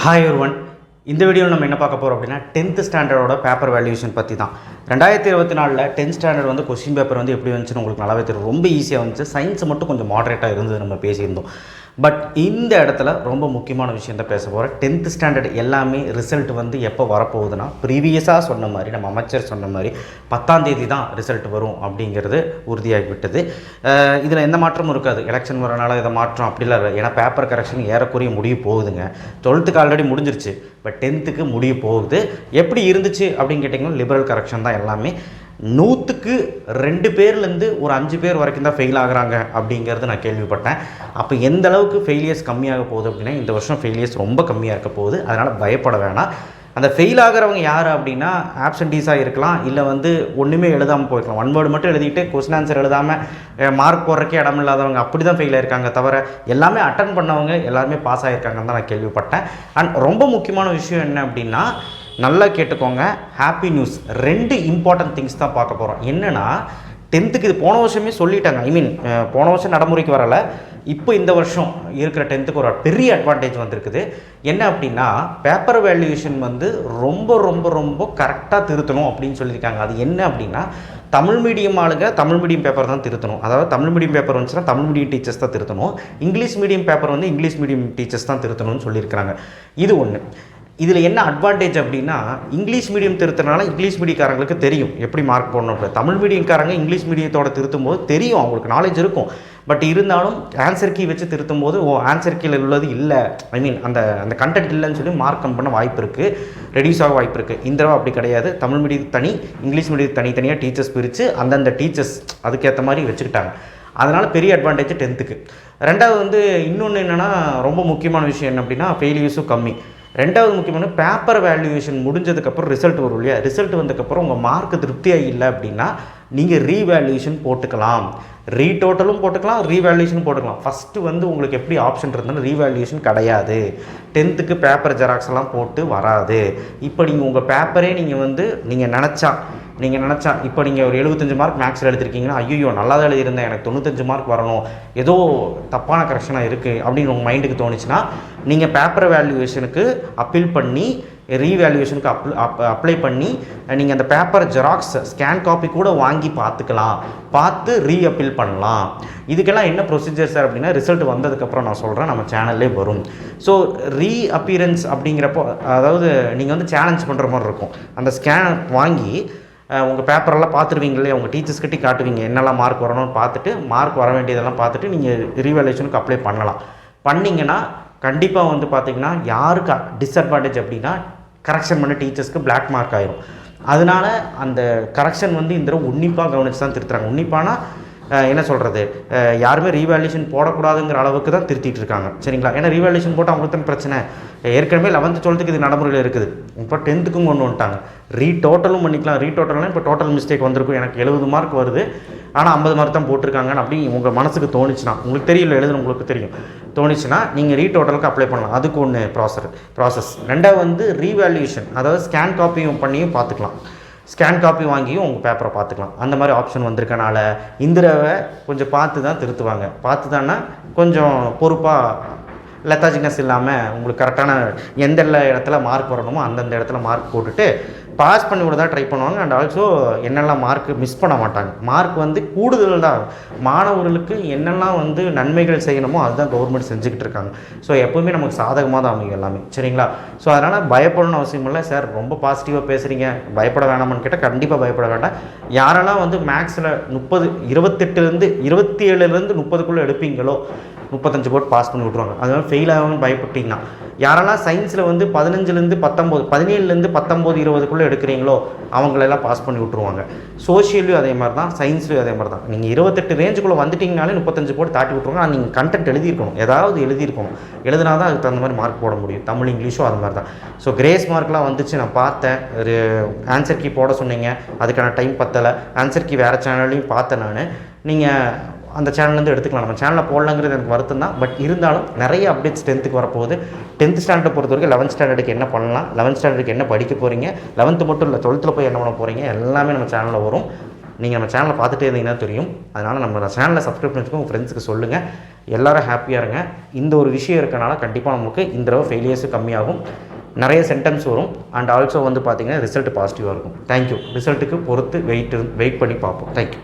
Hi ஒருவன். இந்த வீடியோவில் நம்ம என்ன பார்க்க போகிறோம் அப்படின்னா 10th ஸ்டாண்டர்டோட பேப்பர் வேல்யூஷன் பற்றி தான். 2024 10th ஸ்டாண்டர்ட் வந்து கொஸ்டின் பேப்பர் வந்து எப்படி வந்துச்சுன்னு உங்களுக்கு நல்லாவே தெரியும். ரொம்ப ஈஸியாக வந்துச்சு. சயின்ஸ் மட்டும் கொஞ்சம் மாடரேட்டாக இருந்தது, நம்ம பேசியிருந்தோம். பட் இந்த இடத்துல ரொம்ப முக்கியமான விஷயம் தான் பேச போகிறேன். 10th ஸ்டாண்டர்ட் எல்லாமே ரிசல்ட் வந்து எப்போ வரப்போகுதுன்னா, ப்ரீவியஸாக சொன்ன மாதிரி, நம்ம அமைச்சர் சொன்ன மாதிரி 10ஆம் தேதி தான் ரிசல்ட் வரும் அப்படிங்கிறது உறுதியாகிவிட்டது. இதில் எந்த மாற்றமும் இருக்காது. எலெக்ஷன் வரனால இதை மாற்றம் அப்படிலாம் இல்லை. ஏன்னா பேப்பர் கரெக்ஷன் ஏறக்குறைய முடிய போகுதுங்க. 12th ஆல்ரெடி முடிஞ்சிருச்சு, பட் 10th முடிய போகுது. எப்படி இருந்துச்சு அப்படின்னு கேட்டிங்கன்னா, லிபரல் கரெக்ஷன் தான் எல்லாமே. 100க்கு 2 பேர்லேருந்து ஒரு 5 பேர் வரைக்கும் தான் ஃபெயில் ஆகுறாங்க அப்படிங்கிறது நான் கேள்விப்பட்டேன். அப்போ எந்த அளவுக்கு ஃபெயிலியர்ஸ் கம்மியாக போகுது அப்படின்னா, இந்த வருஷம் ஃபெயிலியர்ஸ் ரொம்ப கம்மியாக இருக்க போகுது. அதனால் பயப்பட வேணாம். அந்த ஃபெயில் ஆகிறவங்க யார் அப்படின்னா, ஆப்சன்டீஸாக இருக்கலாம், இல்லை வந்து ஒன்றுமே எழுதாமல் போயிருக்கலாம். 1 வேர்டு மட்டும் எழுதிட்டு கொஸ்டின் ஆன்சர் எழுதாமல் மார்க் போடுறக்கே இடம் இல்லாதவங்க அப்படி தான் ஃபெயில் ஆயிருக்காங்க. தவிர எல்லாமே அட்டன் பண்ணவங்க எல்லாருமே பாஸ் ஆகிருக்காங்கன்னு தான் நான் கேள்விப்பட்டேன். அண்ட் ரொம்ப முக்கியமான விஷயம் என்ன அப்படின்னா, நல்லா கேட்டுக்கோங்க, ஹாப்பி நியூஸ். 2 இம்பார்ட்டன்ட் திங்ஸ் தான் பார்க்க போகிறோம். என்னென்னா, 10th இது போன வருஷமே சொல்லிட்டாங்க. போன வருஷம் நடைமுறைக்கு வரலை. இப்போ இந்த வருஷம் இருக்கிற 10th ஒரு பெரிய அட்வான்டேஜ் வந்திருக்குது. என்ன அப்படின்னா, பேப்பர் வேல்யூஷன் வந்து ரொம்ப ரொம்ப ரொம்ப கரெக்டாக திருத்தணும் அப்படின்னு சொல்லியிருக்காங்க. அது என்ன அப்படின்னா, தமிழ் மீடியம் ஆளுங்க தமிழ் மீடியம் பேப்பர் தான் திருத்தணும். அதாவது தமிழ் மீடியம் பேப்பர் வந்துச்சுன்னா தமிழ் மீடியம் டீச்சர்ஸ் தான் திருத்தணும். இங்கிலீஷ் மீடியம் பேப்பர் வந்து இங்கிலீஷ் மீடியம் டீச்சர்ஸ் தான் திருத்தணும்னு சொல்லியிருக்கிறாங்க. இது ஒன்று. இதில் என்ன அட்வான்டேஜ் அப்படின்னா, இங்கிலீஷ் மீடியம் திருத்தினால இங்கிலீஷ் மீடியக்காரங்களுக்கு தெரியும் எப்படி மார்க் போடணும். தமிழ் மீடியம்காரங்க இங்கிலீஷ் மீடியத்தோட திருத்தும் போது தெரியும், அவங்களுக்கு நாலேஜ் இருக்கும். பட் இருந்தாலும் ஆன்சர் கீ வச்சு திருத்தும் போது ஆன்சர் கீழே உள்ளது இல்லை, அந்த அந்த கண்டென்ட் இல்லைன்னு சொல்லி மார்க் கம் பண்ண வாய்ப்பு இருக்குது, ரெடியூஸ் ஆக வாய்ப்பு இருக்குது. இந்த தடவை அப்படி கிடையாது. தமிழ் மீடியம் தனி, இங்கிலீஷ் மீடியம் தனித்தனியாக டீச்சர்ஸ் பிரித்து அந்தந்த டீச்சர்ஸ் அதுக்கேற்ற மாதிரி வச்சுக்கிட்டாங்க. அதனால் பெரிய அட்வான்டேஜ் 10th. ரெண்டாவது வந்து இன்னொன்று என்னென்னா, ரொம்ப முக்கியமான விஷயம் என்ன அப்படின்னா, ஃபெயிலியர்ஸும் கம்மி. ரெண்டாவது முக்கியமான, பேப்பர் வேல்யூவேஷன் முடிஞ்சதுக்கப்புறம் ரிசல்ட் வரும் இல்லையா, ரிசல்ட் வந்ததுக்கப்புறம் உங்கள் மார்க் திருப்தியாக இல்லை அப்படின்னா நீங்கள் ரீவேல்யூஷன் போட்டுக்கலாம். ரீடோட்டலும் போட்டுக்கலாம், ரீவேல்யூஷன் போட்டுக்கலாம். ஃபஸ்ட்டு வந்து உங்களுக்கு எப்படி ஆப்ஷன் இருந்தாலும் ரீவேல்யூஷன் கிடையாது. 10th பேப்பர் ஜெராக்ஸ் எல்லாம் போட்டு வராது. இப்போ நீங்கள் உங்கள் பேப்பரே நீங்கள் நினச்சா இப்போ நீங்கள் ஒரு 75 மார்க் மேக்ஸில் எழுதிருக்கீங்கன்னா, ஐயோ நல்லா தான் எழுதியிருந்தேன், எனக்கு 95 மார்க் வரணும், ஏதோ தப்பான கரெக்ஷனாக இருக்குது அப்படின்னு உங்கள் மைண்டுக்கு தோணுச்சுன்னா, நீங்கள் பேப்பர் வேல்யூவேஷனுக்கு அப்பீல் பண்ணி ரீவேல்யூவேஷனுக்கு அப்ளை பண்ணி நீங்கள் அந்த பேப்பர் ஜெராக்ஸ் ஸ்கேன் காப்பி கூட வாங்கி பார்த்து அப்பீல் பண்ணலாம். இதுக்கெல்லாம் என்ன ப்ரொசீஜர் சார் அப்படின்னா, ரிசல்ட் வந்ததுக்கப்புறம் நான் சொல்கிறேன், நம்ம சேனல்லே வரும். ஸோ அப்பீரன்ஸ் அப்படிங்கிறப்போ, அதாவது நீங்கள் வந்து சேலஞ்ச் பண்ணுற மாதிரி இருக்கும். அந்த ஸ்கேன் வாங்கி உங்கள் பேப்பரெல்லாம் பார்த்துருவீங்க இல்லையா, உங்கள் டீச்சர்ஸ்கிட்டே காட்டுவீங்க என்னெல்லாம் மார்க் வரணும்னு பார்த்துட்டு, மார்க் வர வேண்டியதெல்லாம் பார்த்துட்டு நீங்கள் ரீவேல்யூஷனுக்கு அப்ளை பண்ணலாம். பண்ணிங்கன்னா கண்டிப்பாக வந்து பார்த்திங்கன்னா, யாருக்கு டிஸ்அட்வான்டேஜ் அப்படின்னா, கரெக்ஷன் பண்ண டீச்சர்ஸ்க்கு பிளாக் மார்க் ஆயிரும். அதனால அந்த கரெக்ஷன் வந்து இந்த தடவை உன்னிப்பாக கவனித்து தான் திருத்துறாங்க. உன்னிப்பானா என்ன சொல்கிறது, யாருமே ரீவேல்யூஷன் போடக்கூடாதுங்கிற அளவுக்கு தான் திருத்திட்டு இருக்காங்க, சரிங்களா? ஏன்னா ரீவேல்யூஷன் போட்டால் அவங்களுக்கு தான் பிரச்சனை. ஏற்கனவே 11th 12th இது நடைமுறையில் இருக்குது. இப்போ 10th கொண்டு வந்துட்டாங்க. ரீடோட்டலும் பண்ணிக்கலாம். ரீடோட்டல்னால் இப்போ டோட்டல் மிஸ்டேக் வந்திருக்கும், எனக்கு 70 மார்க் வருது ஆனால் 50 மார்க் தான் போட்டிருக்காங்கன்னு அப்படி உங்கள் மனசுக்கு தோணுச்சுன்னா, உங்களுக்கு தெரியல எழுதுன உங்களுக்கு தெரியும், தோணுச்சுன்னா நீங்கள் ரீடோட்டலுக்கு அப்ளை பண்ணலாம். அதுக்கு ஒன்று ப்ராசஸ். ரெண்டாவது வந்து ரீவேல்யூஷன், அதாவது ஸ்கேன் காப்பியும் பண்ணியும் பார்த்துக்கலாம். ஸ்கேன் காப்பி வாங்கியும் உங்கள் பேப்பரை பார்த்துக்கலாம். அந்த மாதிரி ஆப்ஷன் வந்திருக்கனால இந்த தடவை கொஞ்சம் பார்த்து தான் திருத்துவாங்க. பார்த்து தானே கொஞ்சம் பொறுப்பாக, லெத்தாஜிக்னஸ் இல்லாமல் உங்களுக்கு கரெக்டான எந்த இடத்துல மார்க் வரணுமோ அந்தந்த இடத்துல மார்க் போட்டுட்டு பாஸ் பண்ணி விட தான் ட்ரை பண்ணுவாங்க. அண்ட் ஆல்சோ என்னெல்லாம் மார்க் மிஸ் பண்ண மாட்டாங்க. மார்க் வந்து கூடுதல் தான். மாணவர்களுக்கு என்னெல்லாம் வந்து நன்மைகள் செய்யணுமோ அதுதான் கவர்மெண்ட் செஞ்சுக்கிட்டு இருக்காங்க. ஸோ எப்போவுமே நமக்கு சாதகமாக தான் அமையும் எல்லாமே, சரிங்களா? ஸோ அதனால் பயப்படணும்னு அவசியம் இல்லை. சார் ரொம்ப பாசிட்டிவாக பேசுகிறீங்க, பயப்பட வேணாமான்னு கேட்டால் கண்டிப்பாக பயப்பட வேண்டாம். யாரெல்லாம் வந்து மேக்ஸில் 27லேருந்து 30க்குள்ளே எடுப்பீங்களோ 35 போட்டு பாஸ் பண்ணி விட்ருவாங்க. அதனால ஃபெயில் ஆகாமல் பயப்பட்டிங்கன்னா, யாரெல்லாம் சயின்ஸில் வந்து 17லேருந்து 19 20க்குள்ளே எடுக்கிறீங்களோ அவங்களெல்லாம் பாஸ் பண்ணி விட்ருவாங்க. சோஷியல்லையும் அதே மாதிரி தான், சயின்ஸ்லையும் அதே மாதிரி தான். நீங்கள் 28 ரேஞ்சுக்குள்ளே வந்துட்டிங்கனாலே 35 போட்டு தாட்டி விட்ருவாங்க. ஆனால் நீங்கள் கண்டென்ட் எழுதியிருக்கணும், ஏதாவது எழுதினா தான் அதுக்கு தகுந்த மாதிரி மார்க் போட முடியும். தமிழ் இங்கிலீஷும் அது மாதிரி தான். ஸோ கிரேஸ் மார்க்லாம் வந்துச்சு, நான் பார்த்தேன். ஒரு ஆன்சர் கீ போட சொன்னீங்க, அதுக்கான டைம் பத்தலை. ஆன்சர் கீ வேறு சேனல்லையும் பார்த்தேன் நான். நீங்கள் அந்த சேனல்லேருந்து எடுத்துக்கலாம். நம்ம சேனலில் போடலாங்கிறது எனக்கு வருத்தம் தான். பட் இருந்தாலும் நிறைய அப்டேட்ஸ் 10th வரப்போகுது. 10th ஸ்டாண்டர்டை பொறுத்த வரைக்கும் 11th ஸ்டாண்டர்டுக்கு என்ன பண்ணலாம், 11th ஸ்டாண்டர்டுக்கு என்ன படிக்க போகிறீங்க, 11th மட்டும் இல்லை 12th போய் என்ன பண்ண போகிறீங்க, எல்லாமே நம்ம சேனலில் வரும். நீங்கள் நம்ம சேனலை பார்த்துட்டே இருந்தீங்கன்னா தெரியும். அதனால் நம்ம சேனலை சப்ஸ்கிரைப் பண்ணி வச்சுக்கோங்க, உங்கள் ஃப்ரெண்ட்ஸுக்கு சொல்லுங்கள். எல்லோரும் ஹாப்பியாக இருங்க. இந்த ஒரு விஷயம் இருக்கனால கண்டிப்பாக நமக்கு இந்த தடவை ஃபெயிலியர்ஸு கம்மியாகும், நிறைய சென்டென்ஸ் வரும். அண்ட் ஆல்சோ வந்து பார்த்திங்கன்னா ரிசல்ட் பாசிட்டிவாக இருக்கும். தேங்க்யூ. ரிசல்ட்டுக்கு பொறுத்து வெயிட் பண்ணி பார்ப்போம். தேங்க்யூ.